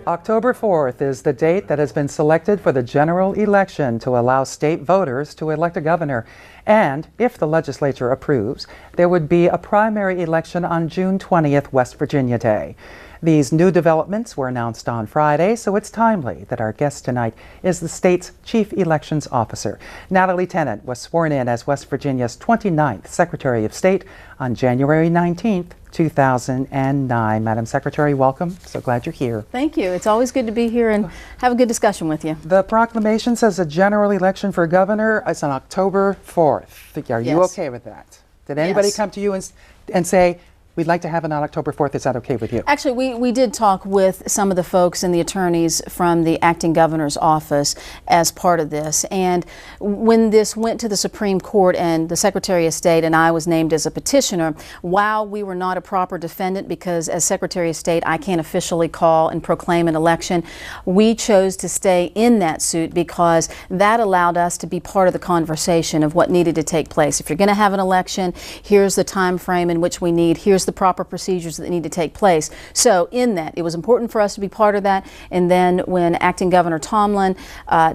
October 4th is the date that has been selected for the general election to allow state voters to elect a governor. And if the legislature approves, there would be a primary election on June 20th, West Virginia Day. These new developments were announced on Friday, so it's timely that our guest tonight is the state's Chief Elections Officer. Natalie Tennant was sworn in as West Virginia's 29th Secretary of State on January 19th, 2009. Madam Secretary, welcome. So glad you're here. Thank you. It's always good to be here and have a good discussion with you. The proclamation says a general election for governor is on October 4th. Are you okay with that? Did anybody come to you and say, we'd like to have it on October 4th. Is that okay with you? Actually, we did talk with some of the folks and the attorneys from the acting governor's office as part of this. And when this went to the Supreme Court and the Secretary of State and I was named as a petitioner, while we were not a proper defendant, because as Secretary of State I can't officially call and proclaim an election, we chose to stay in that suit because that allowed us to be part of the conversation of what needed to take place. If you're going to have an election, here's the time frame in which we need, here's the proper procedures that need to take place. So in that, it was important for us to be part of that. And then when Acting Governor Tomlin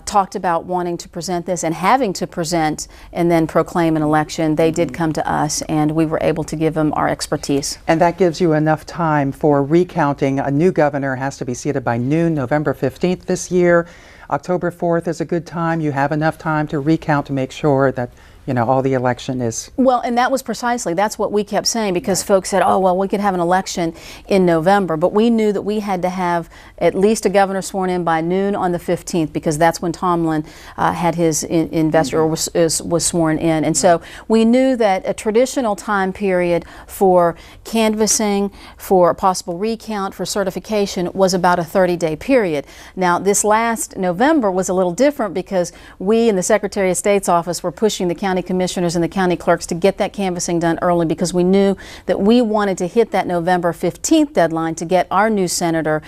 talked about wanting to present this and having to present and then proclaim an election, they did come to us and we were able to give them our expertise. And that gives you enough time for recounting. A new governor has to be seated by noon, November 15th this year. October 4th is a good time. You have enough time to recount to make sure that all the election is... Well, and that was precisely, that's what we kept saying, because folks said, oh, well, we could have an election in November, but we knew that we had to have at least a governor sworn in by noon on the 15th, because that's when Tomlin had his investor, or was sworn in. And so we knew that a traditional time period for canvassing, for a possible recount, for certification was about a 30-day period. Now, this last November was a little different because we in the Secretary of State's office were pushing the county commissioners and the county clerks to get that canvassing done early, because we knew that we wanted to hit that November 15th deadline to get our new senator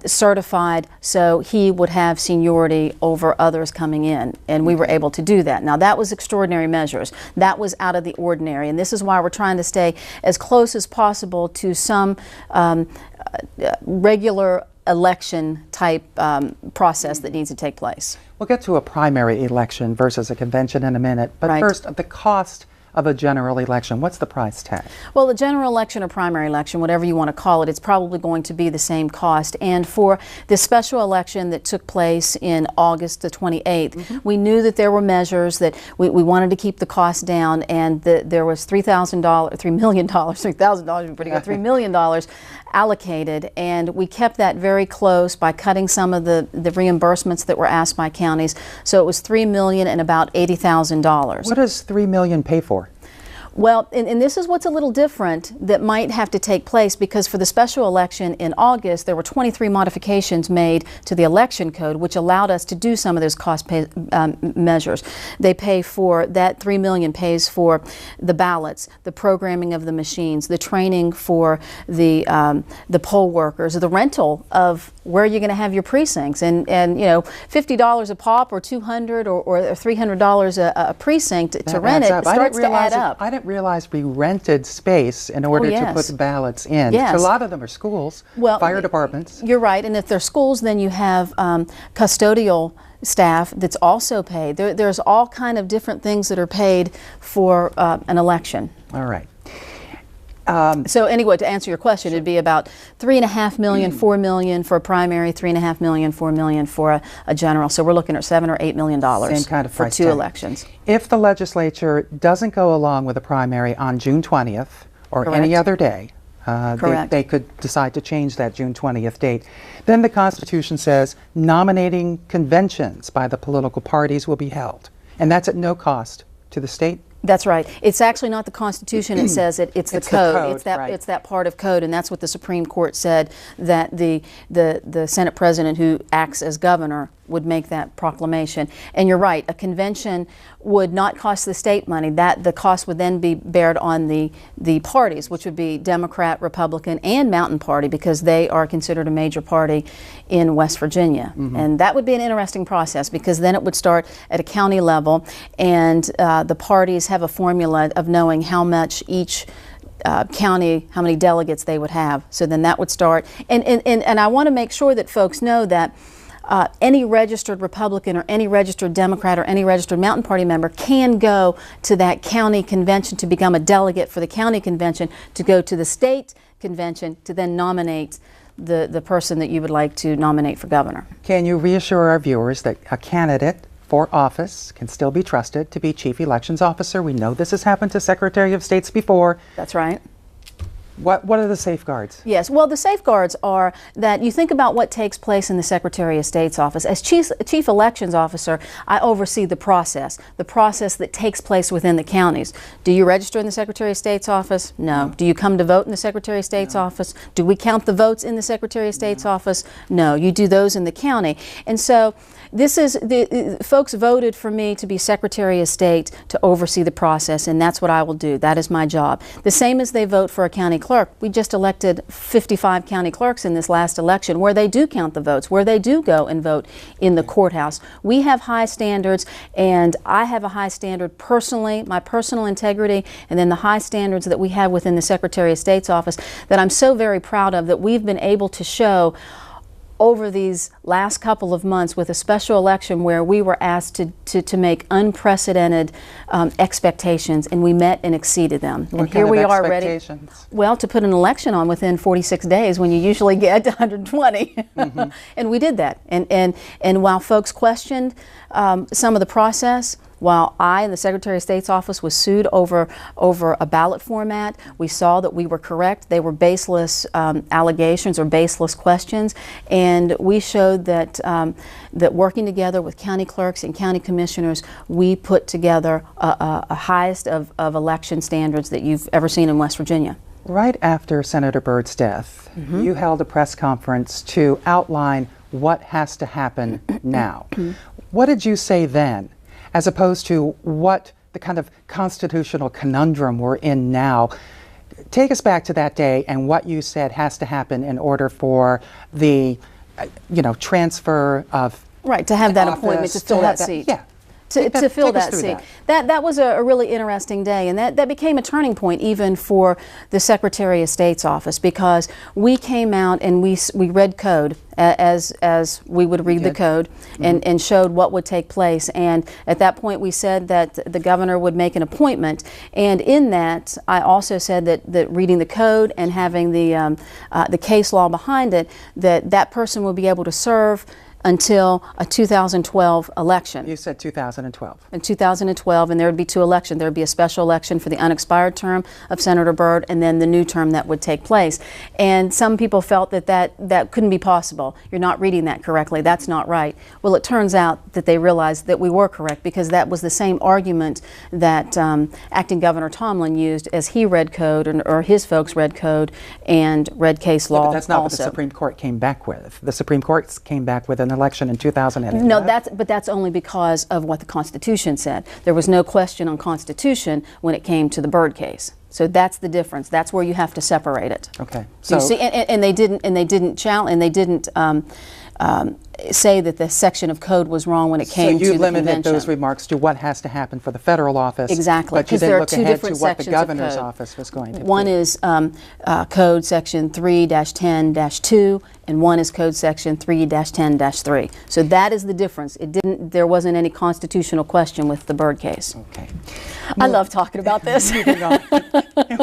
certified so he would have seniority over others coming in, and we were able to do that. Now, that was extraordinary measures. That was out of the ordinary, and this is why we're trying to stay as close as possible to some regular election type process that needs to take place. We'll get to a primary election versus a convention in a minute, but first, the cost of a general election. What's the price tag? Well, the general election or primary election, whatever you want to call it, it's probably going to be the same cost. And for the special election that took place in August the 28th, we knew that there were measures that we wanted to keep the cost down, and there was $3,000 would be pretty good, $3 million allocated, and we kept that very close by cutting some of the reimbursements that were asked by counties. So it was $3 million and about $80,000. What does $3 million pay for? Well, and this is what's a little different that might have to take place, because for the special election in August, there were 23 modifications made to the election code, which allowed us to do some of those cost measures. They pay for, that $3 million pays for the ballots, the programming of the machines, the training for the poll workers, the rental of where you're going to have your precincts, and $50 a pop or $200 or $300 a precinct to rent it starts to add up. I didn't realize we rented space in order to put the ballots in. Yes. So a lot of them are schools, fire departments. You're right, and if they're schools, then you have custodial staff that's also paid. There's all kind of different things that are paid for an election. All right. So anyway, to answer your question, it'd be about $3.5 million, $4 million for a primary, $3.5 million, $4 million for a general. So we're looking at $7 or $8 million Same kind of for two elections. If the legislature doesn't go along with a primary on June 20th or any other day, they could decide to change that June 20th date. Then the Constitution says nominating conventions by the political parties will be held, and that's at no cost to the state. That's right. It's actually not the Constitution. It says it's the code. It's that part of code, and that's what the Supreme Court said, that the Senate President who acts as governor would make that proclamation. And you're right, a convention would not cost the state money. That the cost would then be bared on the parties, which would be Democrat, Republican, and Mountain Party, because they are considered a major party in West Virginia. And that would be an interesting process, because then it would start at a county level, and the parties have a formula of knowing how much each county, how many delegates they would have. So then that would start. And I want to make sure that folks know that any registered Republican or any registered Democrat or any registered Mountain Party member can go to that county convention to become a delegate for the county convention, to go to the state convention, to then nominate the person that you would like to nominate for governor. Can you reassure our viewers that a candidate for office can still be trusted to be chief elections officer? We know this has happened to Secretary of States before. That's right. What are the safeguards? Yes, well, the safeguards are that you think about what takes place in the Secretary of State's office. As Chief Elections Officer, I oversee the process that takes place within the counties. Do you register in the Secretary of State's office? No. Do you come to vote in the Secretary of State's office? Do we count the votes in the Secretary of State's office? No. You do those in the county. And so this is, folks voted for me to be Secretary of State to oversee the process, and that's what I will do. That is my job. The same as they vote for a county clerk. We just elected 55 county clerks in this last election where they do count the votes, where they do go and vote in the courthouse. We have high standards, and I have a high standard personally, my personal integrity, and then the high standards that we have within the Secretary of State's office that I'm so very proud of, that we've been able to show over these last couple of months with a special election where we were asked to make unprecedented expectations, and we met and exceeded them. What and here kind we of are ready. Well, to put an election on within 46 days when you usually get 120. Mm-hmm. And we did that. And while folks questioned some of the process, while I and the Secretary of State's office was sued over a ballot format, we saw that we were correct. They were baseless allegations or baseless questions, and we showed that that working together with county clerks and county commissioners, we put together a highest of election standards that you've ever seen in West Virginia. Right after Senator Byrd's death, Mm-hmm. you held a press conference to outline what has to happen now. What did you say then, as opposed to what the kind of constitutional conundrum we're in now? Take us back to that day and what you said has to happen in order for the, transfer of Right, to have that office, appointment, to fill that seat. Yeah. To fill that seat. That was a really interesting day, and that became a turning point even for the Secretary of State's office, because we came out and we read code as we would read the code, and showed what would take place. And at that point we said that the governor would make an appointment, and in that I also said that reading the code and having the case law behind it, that person would be able to serve until a 2012 election. You said 2012. In 2012, and there would be two elections. There would be a special election for the unexpired term of Senator Byrd, and then the new term that would take place. And some people felt that couldn't be possible. You're not reading that correctly. That's not right. Well, it turns out that they realized that we were correct, because that was the same argument that Acting Governor Tomlin used as he read code, or his folks read code and read case law. But that's not also what the Supreme Court came back with. The Supreme Court came back with an election in 2008. No, that's only because of what the Constitution said. There was no question on Constitution when it came to the Byrd case. So that's the difference. That's where you have to separate it. Okay. So you see, and they didn't challenge, and they didn't say that the section of code was wrong when it came to the convention. So you limited those remarks to what has to happen for the federal office. Exactly. But you didn't look ahead to what the governor's office was going to do. One is code section 3-10-2, and one is code section 3-10-3. So that is the difference. There wasn't any constitutional question with the Byrd case. Okay. I love talking about this. Moving on.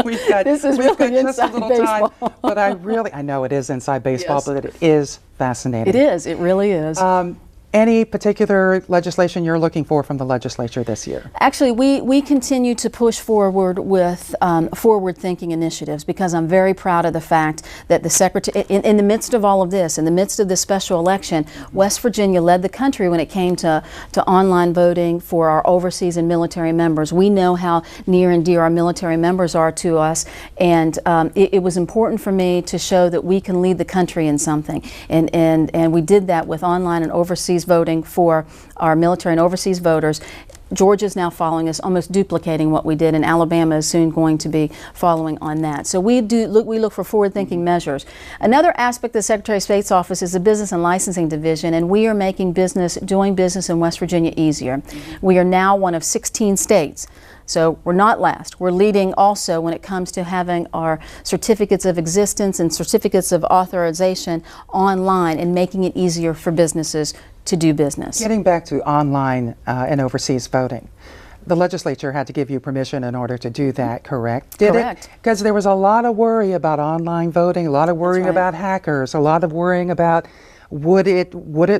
We've got This is just really a inside little baseball. time, but I know it is inside baseball, Yes. but it is fascinating. It is. It really is. Any particular legislation you're looking for from the legislature this year? Actually, we continue to push forward with forward-thinking initiatives, because I'm very proud of the fact that the Secretary, in the midst of all of this, in the midst of this special election, West Virginia led the country when it came to online voting for our overseas and military members. We know how near and dear our military members are to us, and it was important for me to show that we can lead the country in something, and we did that with online and overseas voting for our military and overseas voters. Georgia is now following us, almost duplicating what we did, and Alabama is soon going to be following on that. So we look for forward-thinking measures. Another aspect of the Secretary of State's office is the Business and Licensing Division, and we are making doing business in West Virginia easier. We are now one of 16 states So we're not last. We're leading also when it comes to having our certificates of existence and certificates of authorization online and making it easier for businesses to do business. Getting back to online and overseas voting, the legislature had to give you permission in order to do that, correct? Correct. Because there was a lot of worry about online voting, a lot of worrying That's right. about hackers, a lot of worrying about would it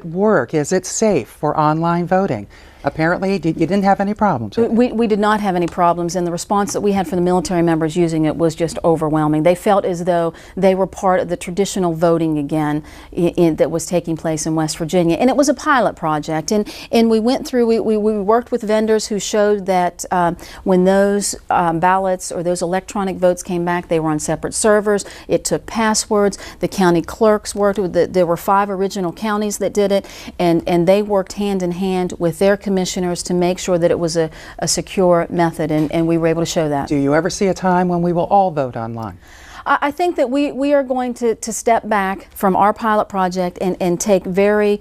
work? Is it safe for online voting? Apparently, you didn't have any problems with it. We did not have any problems, and the response that we had from the military members using it was just overwhelming. They felt as though they were part of the traditional voting again that was taking place in West Virginia. And it was a pilot project, and we went through, we worked with vendors who showed that when those ballots or those electronic votes came back, they were on separate servers. It took passwords. The county clerks worked with there were 5 original counties that did it, and they worked hand in hand with their commissioners to make sure that it was a secure method, and we were able to show that. Do you ever see a time when we will all vote online? I think that we are going to step back from our pilot project and take very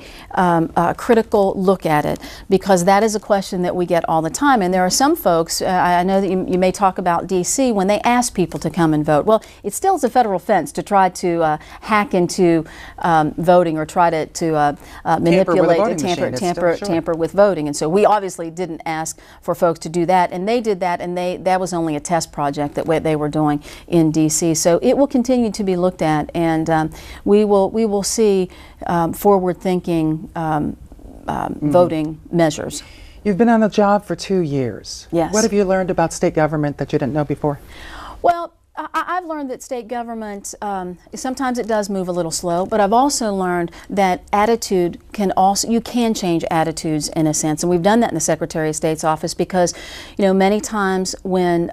critical look at it, because that is a question that we get all the time. And there are some folks, I know that you may talk about D.C., when they ask people to come and vote. Well, it still is a federal offense to try to hack into voting or try to manipulate, tamper with voting. And so we obviously didn't ask for folks to do that, and they did that, and that was only a test project that they were doing in D.C. So it will continue to be looked at, and we will see forward-thinking voting measures. You've been on the job for 2 years. Yes. What have you learned about state government that you didn't know before? Well, I've learned that state government, sometimes it does move a little slow, but I've also learned that attitude you can change attitudes in a sense, and we've done that in the Secretary of State's office, because, you know, many times when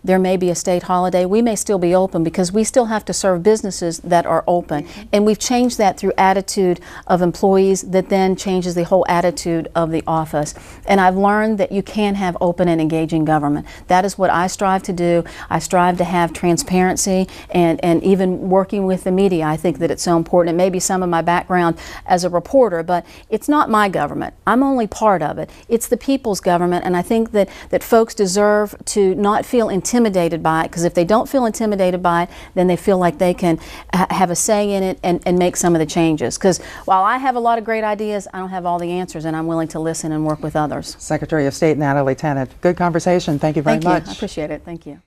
there may be a state holiday, we may still be open because we still have to serve businesses that are open, and we've changed that through attitude of employees that then changes the whole attitude of the office. And I've learned that you can have open and engaging government. That is what I strive to do. I strive to have transparency, and even working with the media. I think that it's so important. It may be some of my background as a reporter, but it's not my government. I'm only part of it. It's the people's government, and I think that folks deserve to not feel intimidated by it, because if they don't feel intimidated by it, then they feel like they can have a say in it and make some of the changes. Because while I have a lot of great ideas, I don't have all the answers, and I'm willing to listen and work with others. Secretary of State Natalie Tennant, good conversation. Thank you very much. Thank you. I appreciate it. Thank you.